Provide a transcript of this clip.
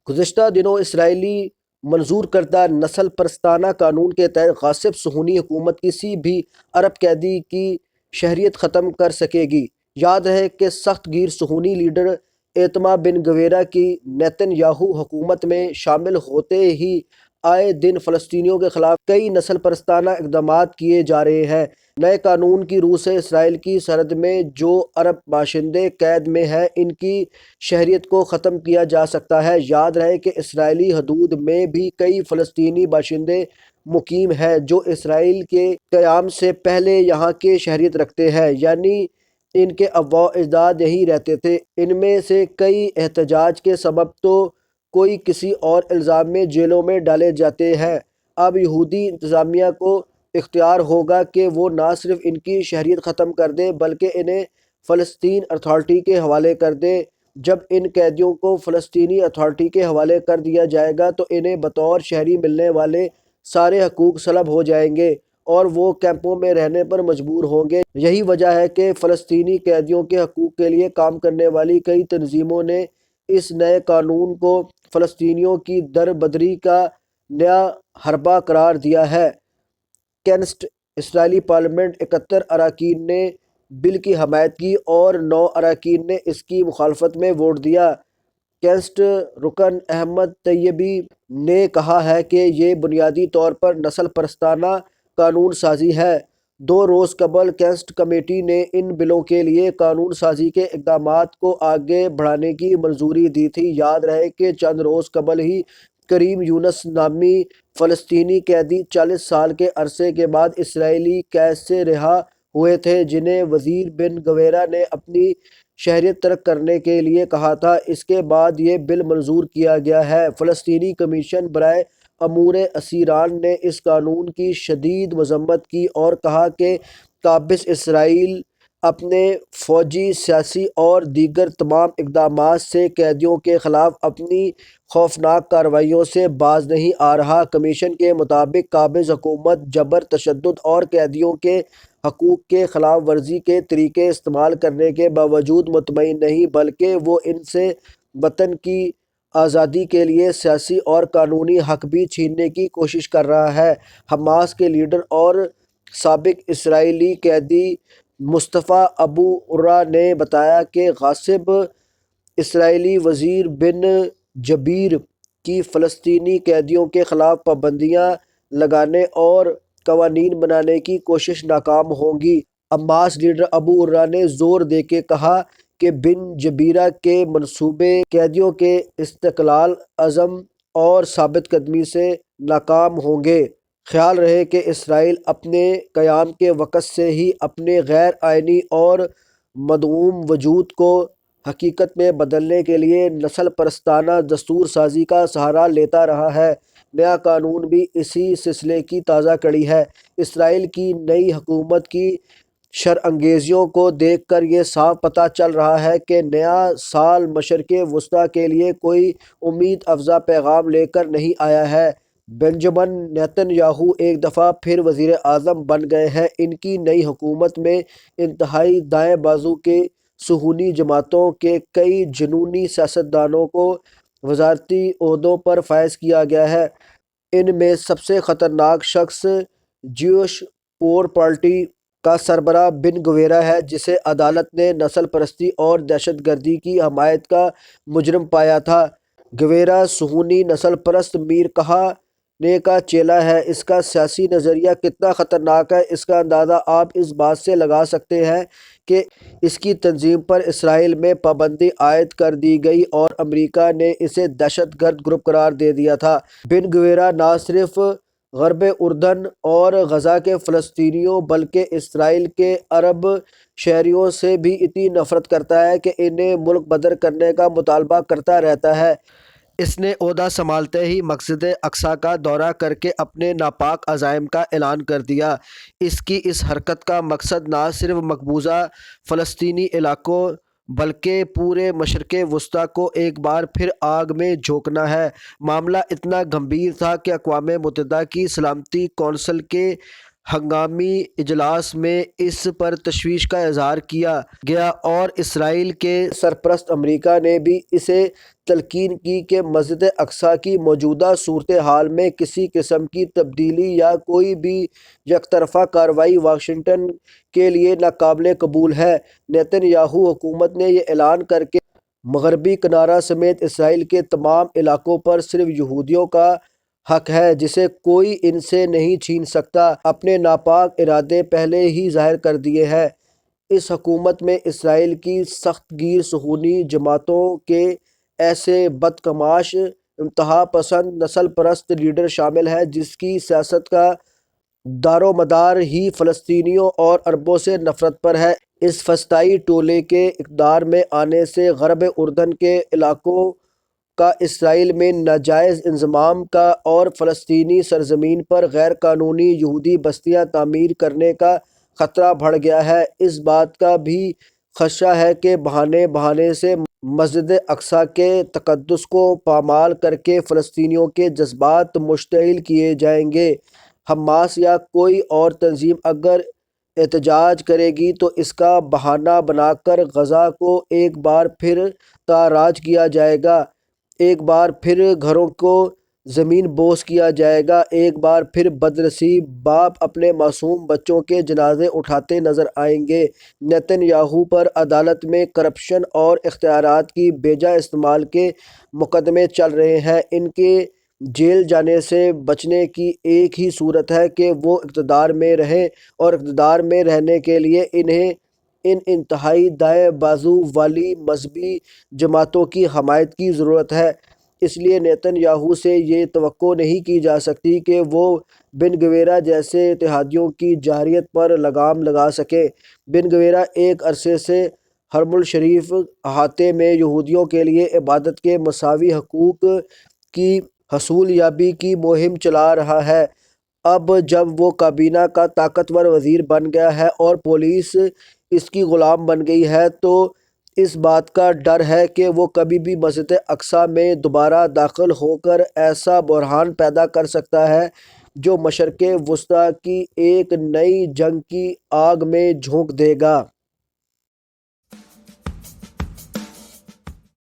گزشتہ دنوں اسرائیلی منظور کردہ نسل پرستانہ قانون کے تحت غاصب صہیونی حکومت کسی بھی عرب قیدی کی شہریت ختم کر سکے گی۔ یاد رہے کہ سخت گیر صہیونی لیڈر ایتمار بن گویرہ کی نیتن یاہو حکومت میں شامل ہوتے ہی آئے دن فلسطینیوں کے خلاف کئی نسل پرستانہ اقدامات کیے جا رہے ہیں۔ نئے قانون کی روح سے اسرائیل کی سرحد میں جو عرب باشندے قید میں ہیں ان کی شہریت کو ختم کیا جا سکتا ہے۔ یاد رہے کہ اسرائیلی حدود میں بھی کئی فلسطینی باشندے مقیم ہیں جو اسرائیل کے قیام سے پہلے یہاں کی شہریت رکھتے ہیں، یعنی ان کے آباء و اجداد یہیں رہتے تھے۔ ان میں سے کئی احتجاج کے سبب تو کوئی کسی اور الزام میں جیلوں میں ڈالے جاتے ہیں۔ اب یہودی انتظامیہ کو اختیار ہوگا کہ وہ نہ صرف ان کی شہریت ختم کر دے بلکہ انہیں فلسطین اتھارٹی کے حوالے کر دے۔ جب ان قیدیوں کو فلسطینی اتھارٹی کے حوالے کر دیا جائے گا تو انہیں بطور شہری ملنے والے سارے حقوق سلب ہو جائیں گے اور وہ کیمپوں میں رہنے پر مجبور ہوں گے۔ یہی وجہ ہے کہ فلسطینی قیدیوں کے حقوق کے لیے کام کرنے والی کئی تنظیموں نے اس نئے قانون کو فلسطینیوں کی دربدری کا نیا حربہ قرار دیا ہے۔ کینسٹ اسرائیلی پارلیمنٹ 71 اراکین نے بل کی حمایت کی اور 9 اراکین نے اس کی مخالفت میں ووٹ دیا۔ کینسٹ رکن احمد طیبی نے کہا ہے کہ یہ بنیادی طور پر نسل پرستانہ قانون سازی ہے۔ 2 روز قبل کینسٹ کمیٹی نے ان بلوں کے لیے قانون سازی کے اقدامات کو آگے بڑھانے کی منظوری دی تھی۔ یاد رہے کہ چند روز قبل ہی کریم یونس نامی فلسطینی قیدی 40 سال کے عرصے کے بعد اسرائیلی قید سے رہا ہوئے تھے جنہیں وزیر بن گویرہ نے اپنی شہریت ترک کرنے کے لیے کہا تھا۔ اس کے بعد یہ بل منظور کیا گیا ہے۔ فلسطینی کمیشن برائے امور اسیران نے اس قانون کی شدید مذمت کی اور کہا کہ قابض اسرائیل اپنے فوجی، سیاسی اور دیگر تمام اقدامات سے قیدیوں کے خلاف اپنی خوفناک کارروائیوں سے باز نہیں آ رہا۔ کمیشن کے مطابق قابض حکومت جبر، تشدد اور قیدیوں کے حقوق کے خلاف ورزی کے طریقے استعمال کرنے کے باوجود مطمئن نہیں بلکہ وہ ان سے وطن کی آزادی کے لیے سیاسی اور قانونی حق بھی چھیننے کی کوشش کر رہا ہے۔ حماس کے لیڈر اور سابق اسرائیلی قیدی مصطفیٰ ابو عرہ نے بتایا کہ غاصب اسرائیلی وزیر بن جبیر کی فلسطینی قیدیوں کے خلاف پابندیاں لگانے اور قوانین بنانے کی کوشش ناکام ہوگی۔ حماس لیڈر ابو عرہ نے زور دے کے کہا کہ بن جبیرہ کے منصوبے قیدیوں کے استقلال، عزم اور ثابت قدمی سے ناکام ہوں گے۔ خیال رہے کہ اسرائیل اپنے قیام کے وقت سے ہی اپنے غیر آئینی اور مدعوم وجود کو حقیقت میں بدلنے کے لیے نسل پرستانہ دستور سازی کا سہارا لیتا رہا ہے۔ نیا قانون بھی اسی سلسلے کی تازہ کڑی ہے۔ اسرائیل کی نئی حکومت کی شرانگیزیوں کو دیکھ کر یہ صاف پتہ چل رہا ہے کہ نیا سال مشرق وسطیٰ کے لیے کوئی امید افزا پیغام لے کر نہیں آیا ہے۔ بنجمن نیتن یاہو ایک دفعہ پھر وزیر اعظم بن گئے ہیں۔ ان کی نئی حکومت میں انتہائی دائیں بازو کے صہیونی جماعتوں کے کئی جنونی سیاستدانوں کو وزارتی عہدوں پر فائز کیا گیا ہے۔ ان میں سب سے خطرناک شخص جیوش پور پارٹی کا سربراہ بن گویرہ ہے جسے عدالت نے نسل پرستی اور دہشت گردی کی حمایت کا مجرم پایا تھا۔ گویرہ صہیونی نسل پرست میر کہانے کا چیلا ہے۔ اس کا سیاسی نظریہ کتنا خطرناک ہے اس کا اندازہ آپ اس بات سے لگا سکتے ہیں کہ اس کی تنظیم پر اسرائیل میں پابندی عائد کر دی گئی اور امریکہ نے اسے دہشت گرد گروپ قرار دے دیا تھا۔ بن گویرہ نہ صرف غرب اردن اور غزہ کے فلسطینیوں بلکہ اسرائیل کے عرب شہریوں سے بھی اتنی نفرت کرتا ہے کہ انہیں ملک بدر کرنے کا مطالبہ کرتا رہتا ہے۔ اس نے عہدہ سنبھالتے ہی مسجد اقصیٰ کا دورہ کر کے اپنے ناپاک عزائم کا اعلان کر دیا۔ اس کی اس حرکت کا مقصد نہ صرف مقبوضہ فلسطینی علاقوں بلکہ پورے مشرق وسطیٰ کو ایک بار پھر آگ میں جھونکنا ہے۔ معاملہ اتنا گمبھیر تھا کہ اقوام متحدہ کی سلامتی کونسل کے ہنگامی اجلاس میں اس پر تشویش کا اظہار کیا گیا اور اسرائیل کے سرپرست امریکہ نے بھی اسے تلقین کی کہ مسجد اقصیٰ کی موجودہ صورتحال میں کسی قسم کی تبدیلی یا کوئی بھی یک طرفہ کارروائی واشنگٹن کے لیے ناقابل قبول ہے۔ نیتن یاہو حکومت نے یہ اعلان کر کے مغربی کنارہ سمیت اسرائیل کے تمام علاقوں پر صرف یہودیوں کا حق ہے جسے کوئی ان سے نہیں چھین سکتا، اپنے ناپاک ارادے پہلے ہی ظاہر کر دیے ہیں۔ اس حکومت میں اسرائیل کی سخت گیر صہیونی جماعتوں کے ایسے بدقماش انتہا پسند نسل پرست لیڈر شامل ہیں جس کی سیاست کا دارومدار ہی فلسطینیوں اور عربوں سے نفرت پر ہے۔ اس فسطائی ٹولے کے اقتدار میں آنے سے غرب اردن کے علاقوں کا اسرائیل میں ناجائز انضمام کا اور فلسطینی سرزمین پر غیر قانونی یہودی بستیاں تعمیر کرنے کا خطرہ بڑھ گیا ہے۔ اس بات کا بھی خدشہ ہے کہ بہانے سے مسجد اقصیٰ کے تقدس کو پامال کر کے فلسطینیوں کے جذبات مشتعل کیے جائیں گے۔ حماس یا کوئی اور تنظیم اگر احتجاج کرے گی تو اس کا بہانہ بنا کر غزہ کو ایک بار پھر تاراج کیا جائے گا، ایک بار پھر گھروں کو زمین بوس کیا جائے گا، ایک بار پھر بدنصیب باپ اپنے معصوم بچوں کے جنازے اٹھاتے نظر آئیں گے۔ نیتن یاہو پر عدالت میں کرپشن اور اختیارات کی بیجا استعمال کے مقدمے چل رہے ہیں۔ ان کے جیل جانے سے بچنے کی ایک ہی صورت ہے کہ وہ اقتدار میں رہیں، اور اقتدار میں رہنے کے لیے انہیں ان انتہائی دائیں بازو والی مذہبی جماعتوں کی حمایت کی ضرورت ہے۔ اس لیے نیتن یاہو سے یہ توقع نہیں کی جا سکتی کہ وہ بن گویرا جیسے اتحادیوں کی جارحیت پر لگام لگا سکیں۔ بن گویرا ایک عرصے سے حرم الشریف احاطے میں یہودیوں کے لیے عبادت کے مساوی حقوق کی حصول یابی کی مہم چلا رہا ہے۔ اب جب وہ کابینہ کا طاقتور وزیر بن گیا ہے اور پولیس اس کی غلام بن گئی ہے تو اس بات کا ڈر ہے کہ وہ کبھی بھی مسجد اقصیٰ میں دوبارہ داخل ہو کر ایسا بحران پیدا کر سکتا ہے جو مشرق وسطیٰ کی ایک نئی جنگ کی آگ میں جھونک دے گا۔